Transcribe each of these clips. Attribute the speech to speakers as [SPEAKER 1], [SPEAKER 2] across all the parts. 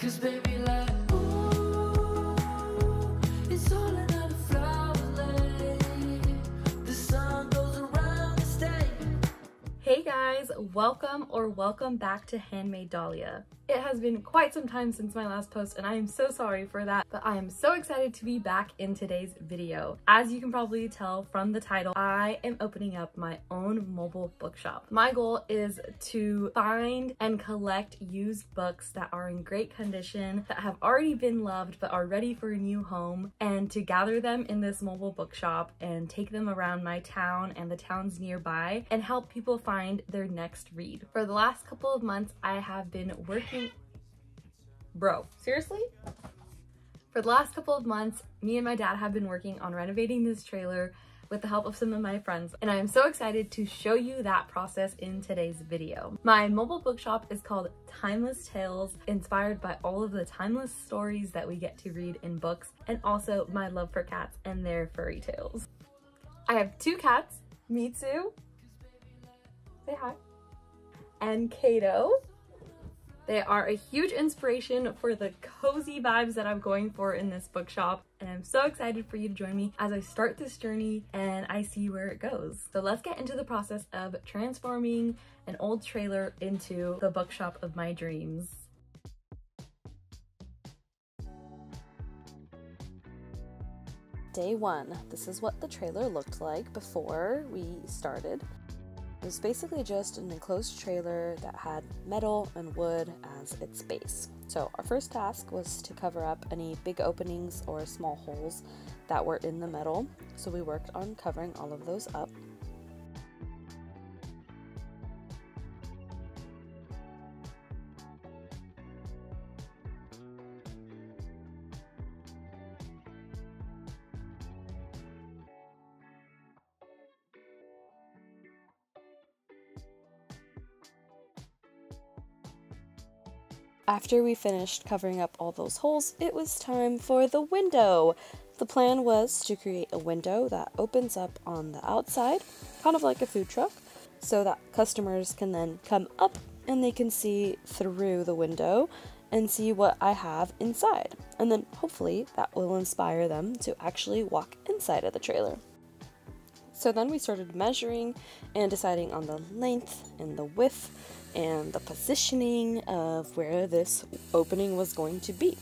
[SPEAKER 1] 'Cause baby, like, ooh, it's all another flower lay. The sun goes around the state.
[SPEAKER 2] Hey guys, welcome back to Handmade Dahlia. It has been quite some time since my last post and I am so sorry for that, but I am so excited to be back in today's video. As you can probably tell from the title, I am opening up my own mobile bookshop. My goal is to find and collect used books that are in great condition, that have already been loved but are ready for a new home, and to gather them in this mobile bookshop and take them around my town and the towns nearby and help people find their next read. For the last couple of months, I have been working. Bro, seriously? For the last couple of months, me and my dad have been working on renovating this trailer with the help of some of my friends, and I am so excited to show you that process in today's video. My mobile bookshop is called Timeless Tales, inspired by all of the timeless stories that we get to read in books, and also my love for cats and their furry tales. I have two cats, Mitsu, say hi, and Kato. They are a huge inspiration for the cozy vibes that I'm going for in this bookshop, and I'm so excited for you to join me as I start this journey and I see where it goes. So let's get into the process of transforming an old trailer into the bookshop of my dreams.
[SPEAKER 3] Day one, this is what the trailer looked like before we started. It was basically just an enclosed trailer that had metal and wood as its base. So our first task was to cover up any big openings or small holes that were in the metal. So we worked on covering all of those up. After we finished covering up all those holes, it was time for the window. The plan was to create a window that opens up on the outside, kind of like a food truck, so that customers can then come up and they can see through the window and see what I have inside. And then hopefully that will inspire them to actually walk inside of the trailer. So then we started measuring and deciding on the length and the width and the positioning of where this opening was going to be.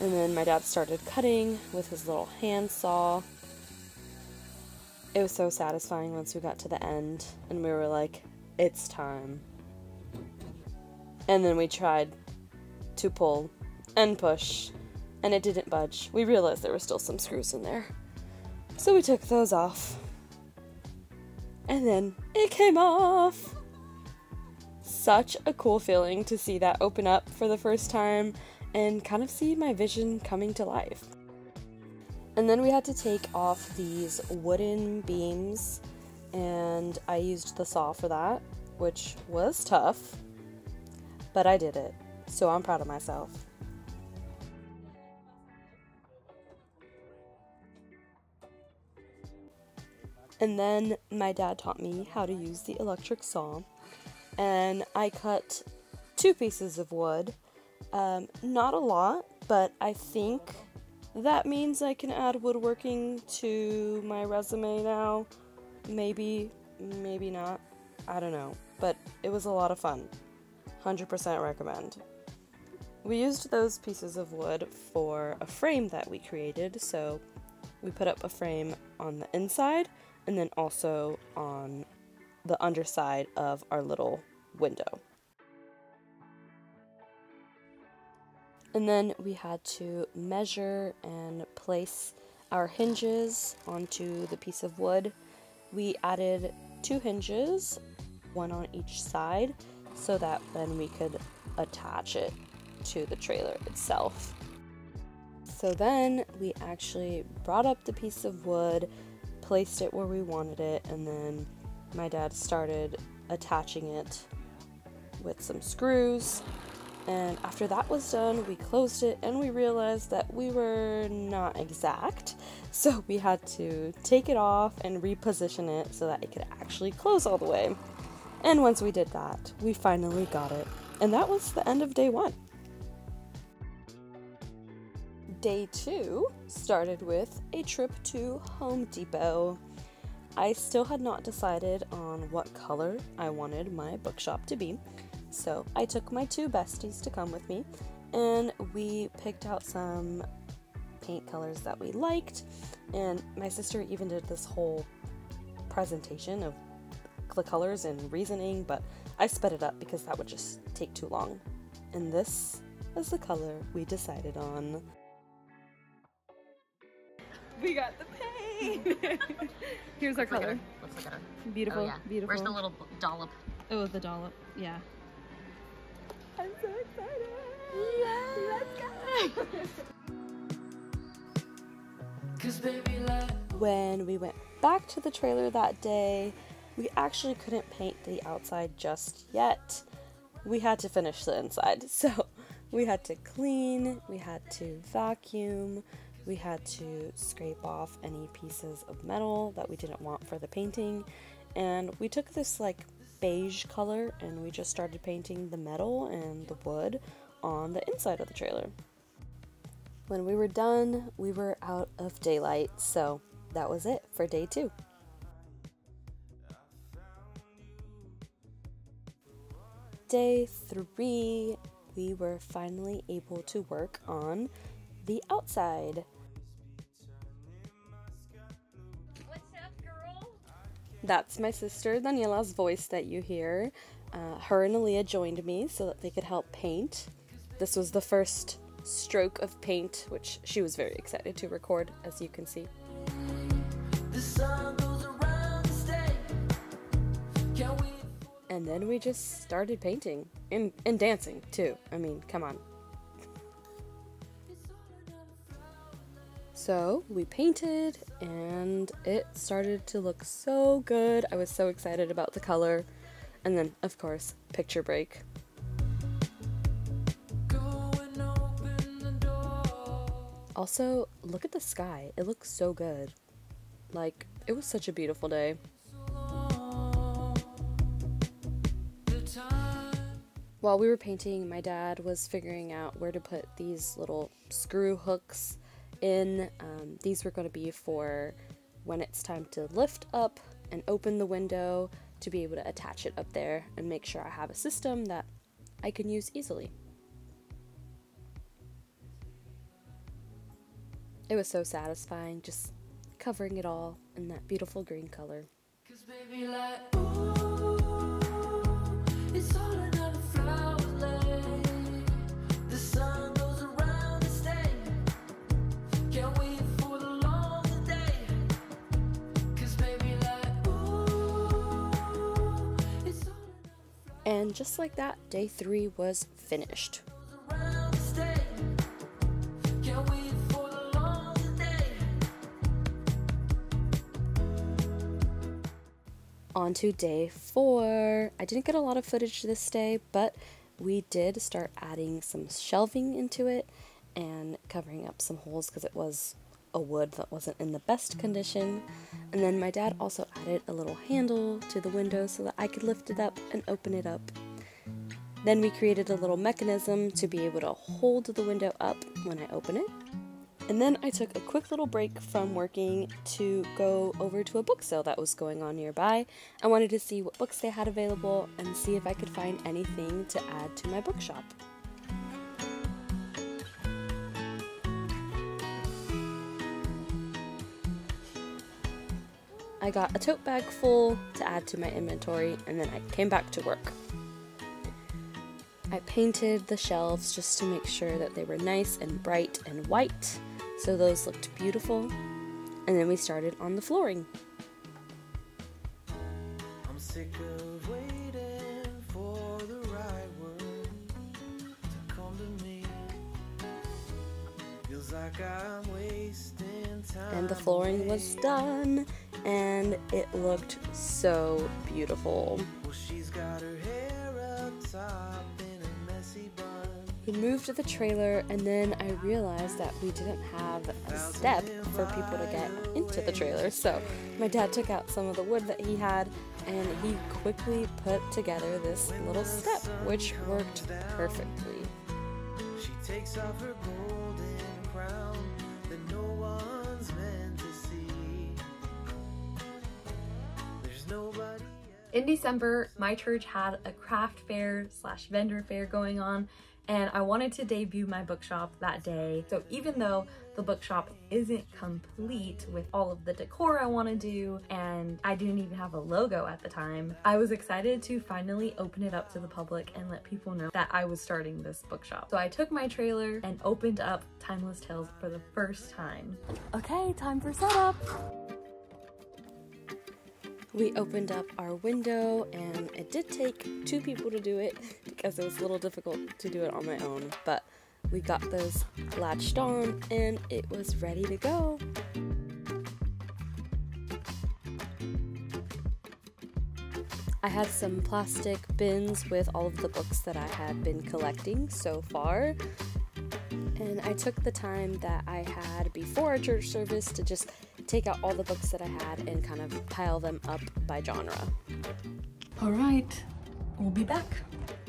[SPEAKER 3] And then my dad started cutting with his little hand saw. It was so satisfying once we got to the end and we were like, it's time. And then we tried to pull and push and it didn't budge. We realized there were still some screws in there. So we took those off. And then it came off! Such a cool feeling to see that open up for the first time and kind of see my vision coming to life. And then we had to take off these wooden beams, and I used the saw for that, which was tough, but I did it, so I'm proud of myself. And then my dad taught me how to use the electric saw, and I cut 2 pieces of wood. Not a lot, but I think that means I can add woodworking to my resume now. Maybe, maybe not. I don't know, but it was a lot of fun. 100% recommend. We used those pieces of wood for a frame that we created, so we put up a frame on the inside and then also on the underside of our little window. And then we had to measure and place our hinges onto the piece of wood. We added 2 hinges, 1 on each side, so that then we could attach it to the trailer itself. So then we actually brought up the piece of wood, placed it where we wanted it, and then my dad started attaching it with some screws. And after that was done, we closed it and we realized that we were not exact. So we had to take it off and reposition it so that it could actually close all the way. And once we did that, we finally got it. And that was the end of day 1. Day 2 started with a trip to Home Depot. I still had not decided on what color I wanted my bookshop to be, so I took my 2 besties to come with me, and we picked out some paint colors that we liked, and my sister even did this whole presentation of the colors and reasoning, but I sped it up because that would just take too long. And this is the color we decided on. We got the paint! Here's our color.
[SPEAKER 2] Let's look at her.
[SPEAKER 3] Beautiful,
[SPEAKER 2] Oh, yeah.
[SPEAKER 3] beautiful.
[SPEAKER 2] Where's the little dollop?
[SPEAKER 3] Oh, the dollop, yeah. I'm so excited!
[SPEAKER 2] Yeah.
[SPEAKER 3] Let's go!
[SPEAKER 1] 'Cause baby, like,
[SPEAKER 3] When we went back to the trailer that day, we actually couldn't paint the outside just yet. We had to finish the inside, so we had to clean, we had to vacuum, we had to scrape off any pieces of metal that we didn't want for the painting, and we took this like beige color and we just started painting the metal and the wood on the inside of the trailer. When we were done, we were out of daylight, so that was it for day 2. Day 3, we were finally able to work on the outside.
[SPEAKER 2] What's up, girl?
[SPEAKER 3] That's my sister Daniela's voice that you hear. Her and Aaliyah joined me so that they could help paint. This was the first stroke of paint, which she was very excited to record, as you can see.
[SPEAKER 1] the sun goes around the state. Can we?
[SPEAKER 3] And then we just started painting and dancing too. I mean, come on. So we painted and it started to look so good. I was so excited about the color. And then, of course, picture break.
[SPEAKER 1] Go and open the door.
[SPEAKER 3] Also, look at the sky. It looks so good. Like, it was such a beautiful day.
[SPEAKER 1] The time.
[SPEAKER 3] While we were painting, my dad was figuring out where to put these little screw hooks in. These were going to be for when it's time to lift up and open the window to be able to attach it up there and make sure I have a system that I can use easily. It was so satisfying just covering it all in that beautiful green color.
[SPEAKER 1] 'Cause baby, like, ooh, it's all another flower lane. The sun goes around the state. Can't wait for the longer day. 'Cause baby, like, ooh, it's all
[SPEAKER 3] And just like that, day 3 was finished.
[SPEAKER 1] around the state. Can't wait for the longer day.
[SPEAKER 3] On to day 4. I didn't get a lot of footage this day, but we did start adding some shelving into it and covering up some holes because it was a wood that wasn't in the best condition. And then my dad also added a little handle to the window so that I could lift it up and open it up. Then we created a little mechanism to be able to hold the window up when I open it. And then I took a quick little break from working to go over to a book sale that was going on nearby. I wanted to see what books they had available and see if I could find anything to add to my bookshop. I got a tote bag full to add to my inventory, and then I came back to work. I painted the shelves just to make sure that they were nice and bright and white, so those looked beautiful. And then we started on the flooring.
[SPEAKER 1] I'm sick of waiting for the right word to come to me. Feels like I'm wasting time.
[SPEAKER 3] And the flooring was done, and it looked so beautiful.
[SPEAKER 1] Well, she's got her hair up top in a messy bun.
[SPEAKER 3] We moved to the trailer, and then I realized that we didn't have a step for people to get into the trailer. So my dad took out some of the wood that he had, and he quickly put together this little step, which worked perfectly.
[SPEAKER 1] She takes off her golden crown
[SPEAKER 2] In December, my church had a craft fair / vendor fair going on, and I wanted to debut my bookshop that day. So even though the bookshop isn't complete with all of the decor I want to do, and I didn't even have a logo at the time, I was excited to finally open it up to the public and let people know that I was starting this bookshop. So I took my trailer and opened up Timeless Tales for the first time. Okay, time for setup!
[SPEAKER 3] We opened up our window, and it did take 2 people to do it because it was a little difficult to do it on my own, but we got those latched on and it was ready to go. I had some plastic bins with all of the books that I had been collecting so far, and I took the time that I had before our church service to just take out all the books that I had and kind of pile them up by genre.
[SPEAKER 2] All right, we'll be back.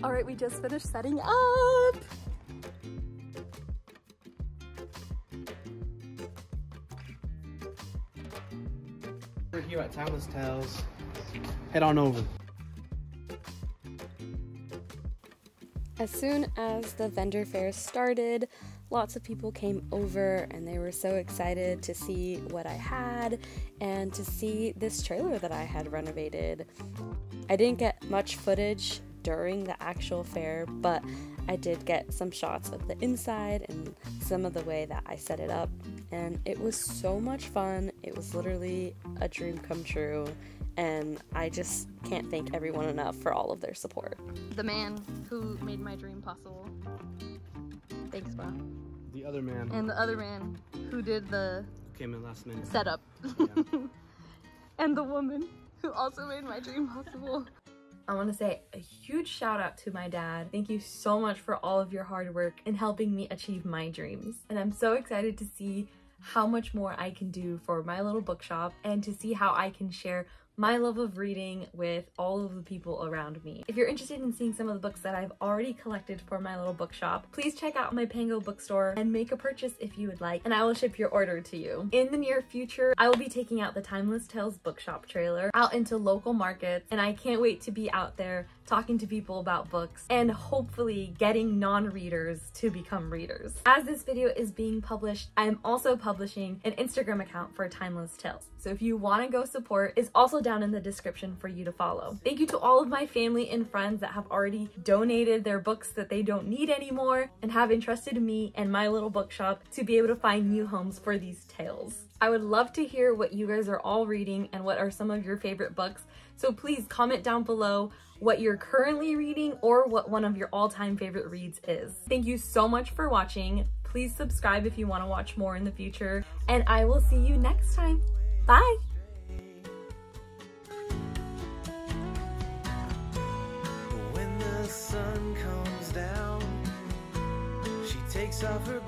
[SPEAKER 2] All right, we just finished setting up.
[SPEAKER 4] We're here at Timeless Tales. Head on over.
[SPEAKER 3] As soon as the vendor fair started, lots of people came over and they were so excited to see what I had and to see this trailer that I had renovated. I didn't get much footage during the actual fair, but I did get some shots of the inside and some of the way that I set it up, and it was so much fun. It was literally a dream come true, and I just can't thank everyone enough for all of their support.
[SPEAKER 2] The man who made my dream possible. Thanks, bro.
[SPEAKER 4] The other man.
[SPEAKER 2] And the other man who did the
[SPEAKER 4] Came in last minute.
[SPEAKER 2] setup.
[SPEAKER 4] Yeah.
[SPEAKER 2] And the woman who also made my dream possible. I want to say a huge shout out to my dad. Thank you so much for all of your hard work in helping me achieve my dreams. And I'm so excited to see how much more I can do for my little bookshop and to see how I can share my love of reading with all of the people around me. If you're interested in seeing some of the books that I've already collected for my little bookshop, please check out my Pango bookstore and make a purchase if you would like, and I will ship your order to you. In the near future, I will be taking out the Timeless Tales bookshop trailer out into local markets, and I can't wait to be out there talking to people about books and hopefully getting non-readers to become readers. As this video is being published, I am also publishing an Instagram account for Timeless Tales. So if you want to go support, it's also down in the description for you to follow. Thank you to all of my family and friends that have already donated their books that they don't need anymore and have entrusted me and my little bookshop to be able to find new homes for these tales. I would love to hear what you guys are all reading and what are some of your favorite books. So please comment down below what you're currently reading or what one of your all-time favorite reads is. Thank you so much for watching. Please subscribe if you want to watch more in the future, and I will see you next time. Bye!
[SPEAKER 5] When the sun comes down, she takes off her